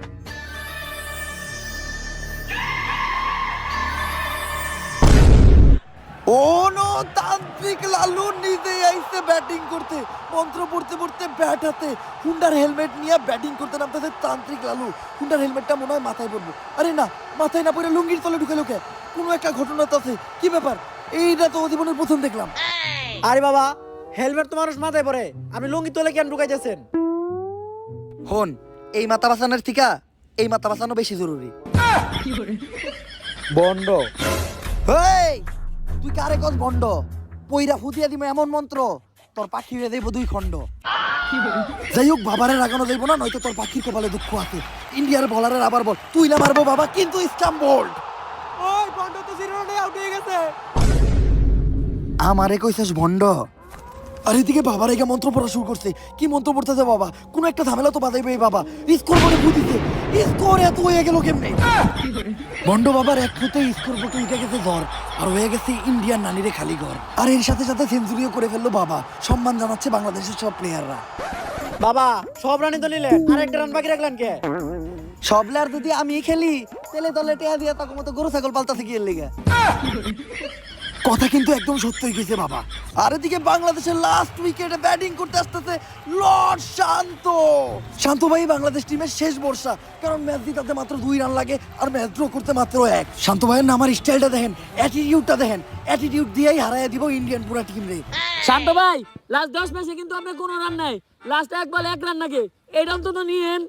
[SPEAKER 1] তান্ত্রিক লালু নিজে আইছে ব্যাটিং করতে, মন্ত্র পড়তে পড়তে ব্যাট হাতে, হুন্ডার হেলমেট নিয়ে ব্যাটিং করতে নামতেছে তান্ত্রিক লালু। হুন্ডার হেলমেটটা মনে হয় মাথায় পড়বো, আরে না মাথায় না পড়ে লুঙ্গির তলে ঢুকে লোকে। কোনো একটা ঘটনা তো আছে, কি ব্যাপার? এইটা তো জীবনের প্রথম দেখলাম।
[SPEAKER 4] আরে বাবা, হেলমেট তো মানুষ মাথায় পরে, আপনি লুঙ্গি তোলে কেন ঢুকাইতেছেন?
[SPEAKER 1] হন, এই মাথা বাঁচানোর থেকে এই মাথা বাঁচানো বেশি জরুরি।
[SPEAKER 6] বন্ড
[SPEAKER 1] হেই, তুই কারে কস বন্ড? পইরা ফুটিয়া দিমে এমন মন্ত্র, তোর পাখি হয়ে যাইব 2 খণ্ড। যাই হোক, বাবারে রাগানো যাইব না, নয়তো তোর পাখির কপালে দুঃখ আছে। ইন্ডিয়ার বলারের আবার বল, তুই না মারবো বাবা, কিন্তু স্টাম্প বোল্ড।
[SPEAKER 4] ওই বন্ড তো 0 রানে আউট হয়ে গেছে।
[SPEAKER 1] আমারে কইছস ভন্ড? আর এদিকে বাবার এগা মন্ত্র পড়া শুরু করছে। কি মন্ত্র পড়তেছে বাবা? কোনো একটা ঝামেলা তো বাজাইবে এই বাবা। স্কোর বলে বুঝিছে, স্কোর এত হয়ে গেল কেমনে? ভন্ড বাবার এক ফুটে স্কোর বোর্ডে উঠে গেছে জ্বর, আর হয়ে গেছে ইন্ডিয়ান নানিরে খালি ঘর। আর এর সাথে সাথে সেঞ্চুরিও করে ফেললো বাবা। সম্মান জানাচ্ছে বাংলাদেশের সব প্লেয়াররা।
[SPEAKER 4] বাবা সব রানই তো নিলেন, আরেকটা রান বাকি রাখলেন কে?
[SPEAKER 1] সব প্লেয়ার যদি আমি খেলি, তেলে তলে টেয়া দিয়ে তাকে মতো গরু ছাগল পালতাছে কি এর লিগা? কথা কিন্তু একদম সত্যই গেছে বাবা। আর এদিকে বাংলাদেশের লাস্ট উইকেটে ব্যাটিং করতে আসতেছে লর্ড শান্ত। শান্ত ভাই বাংলাদেশ টিমের শেষ ভরসা, কারণ ম্যাচ জিতাতে মাত্র 2 রান লাগে আর ম্যাচ ড্র করতে মাত্র 1। শান্ত ভাইয়ের নামার স্টাইলটা দেখেন, অ্যাটিটিউডটা দেখেন, অ্যাটিটিউড দিয়েই হারায় দিব ইন্ডিয়ান পুরা টিম রে।
[SPEAKER 3] শান্ত ভাই, লাস্ট 10 ম্যাচে কিন্তু আপনার কোনো রান নাই, লাস্ট 1 বলে 1 রান নাকি, এটা অন্তত নিয়েন।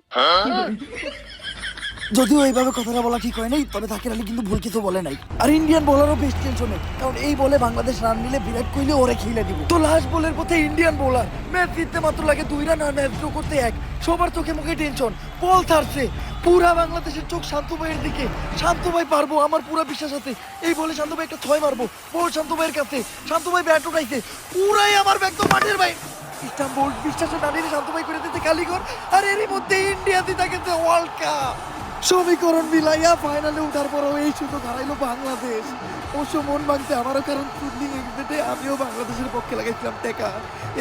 [SPEAKER 1] যদিও এইভাবে কথাটা বলা ঠিক হয় নাই, তবে জাকির আলী কিন্তু ভুল কিছু বলে নাই। আর ইন্ডিয়ান বোলারও বেশ টেনশনে, কারণ এই বলে বাংলাদেশ রান নিলে বিরাট কোহলি ওরে খেলে দিব। তো লাস্ট বলের পথে ইন্ডিয়ান বোলার, ম্যাচ জিততে মাত্র লাগে 2 রান আর ম্যাচ ড্র করতে 1। সবার চোখে মুখে টেনশন, বল ছাড়ছে, পুরা বাংলাদেশের চোখ শান্ত ভাইয়ের দিকে। শান্ত ভাই পারবো, আমার পুরা বিশ্বাস আছে। এই বলে শান্ত ভাই একটা 6 মারবো, বল শান্ত ভাইয়ের কাছে, শান্ত ভাই ব্যাট উঠাইছে, পুরাই আমার ব্যাগ তো মাঠের ভাই। ইস্টাম্বুল বিশ্বাসে দাঁড়িয়ে শান্ত ভাই করে দিতে কালীঘর। আর এরই মধ্যে ইন্ডিয়া জিতে গেছে ওয়ার্ল্ড কাপ। সমীকরণ মিলাইয়া ফাইনালে উঠার পরও এই সুযোগ হারাইলো বাংলাদেশ। অবশ্য মন ভাঙছে আমারও, কারণ ফুটলিং এক্সিটে আমিও বাংলাদেশের পক্ষে লাগাইছিলাম টেকা।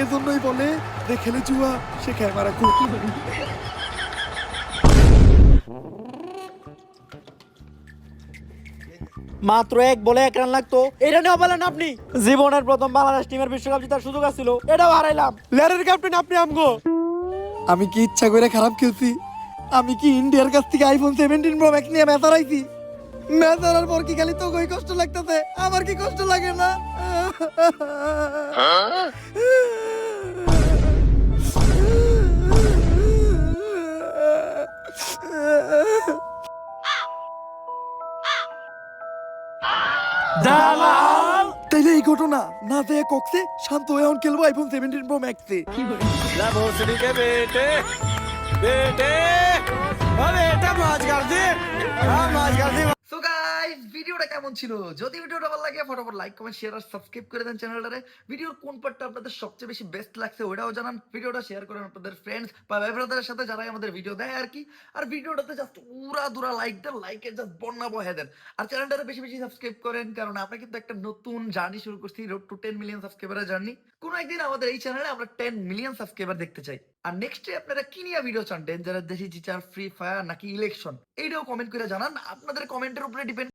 [SPEAKER 1] এজন্যই বলে যে খেলে জুয়া সে খায় মারা খুব।
[SPEAKER 4] মাত্র 1 বলে 1 রান লাগতো, এটা নিয়ে বলেন আপনি। জীবনের প্রথম বাংলাদেশ টিমের বিশ্বকাপ জেতার সুযোগ আছিল, এটাও হারাইলাম।
[SPEAKER 7] লেয়ারের ক্যাপ্টেন আপনি আমগো।
[SPEAKER 1] আমি কি ইচ্ছা করে খারাপ খেলছি? আমি কি ইন্ডিয়ার কাছ থেকে iPhone 17 Pro Max নিয়ে ম্যাচ হারাইছি? ম্যাচ হারার পর কি খালি তোকে কষ্ট লাগতেছে, আমার কি কষ্ট লাগে না? তাইলে এই ঘটনা না যে কক্সে শান্ত হয়ে এখন খেলবো আইফোন 17 প্রো ম্যাক্সে। সো গাইস, ভিডিওটা কেমন ছিল? যদি ভিডিওটা ভালো লাগে ফটাফট লাইক কমেন্ট শেয়ার আর সাবস্ক্রাইব করে দেন চ্যানেলটারে। ভিডিওর কোন পার্টটা আপনাদের সবচেয়ে বেশি বেস্ট লাগছে ওটাও জানান। ভিডিওটা শেয়ার করেন আপনাদের ফ্রেন্ডস বা ভাই ব্রাদারের সাথে যারা আমাদের ভিডিও দেয় আর কি। আর ভিডিওটাতে জাস্ট উড়া দুরা লাইক দেন, লাইকে জাস্ট বন্যা বহে দেন। আর চ্যানেলটারে বেশি বেশি সাবস্ক্রাইব করেন, কারণ আমরা কিন্তু একটা নতুন জার্নি শুরু করছি, রোড টু 10 মিলিয়ন সাবস্ক্রাইবারের জার্নি। কোনো একদিন আমাদের এই চ্যানেলে আমরা 10 মিলিয়ন সাবস্ক্রাইবার দেখতে চাই। আর নেক্সটে আপনারা কি নিয়ে ভিডিও চান? ডেঞ্জারাস দেশি চিচার, ফ্রি ফায়ার নাকি ইলেকশন? এইটাও কমেন্ট করে জানান। আপনাদের কমেন্টের উপরে ডিপেন্ড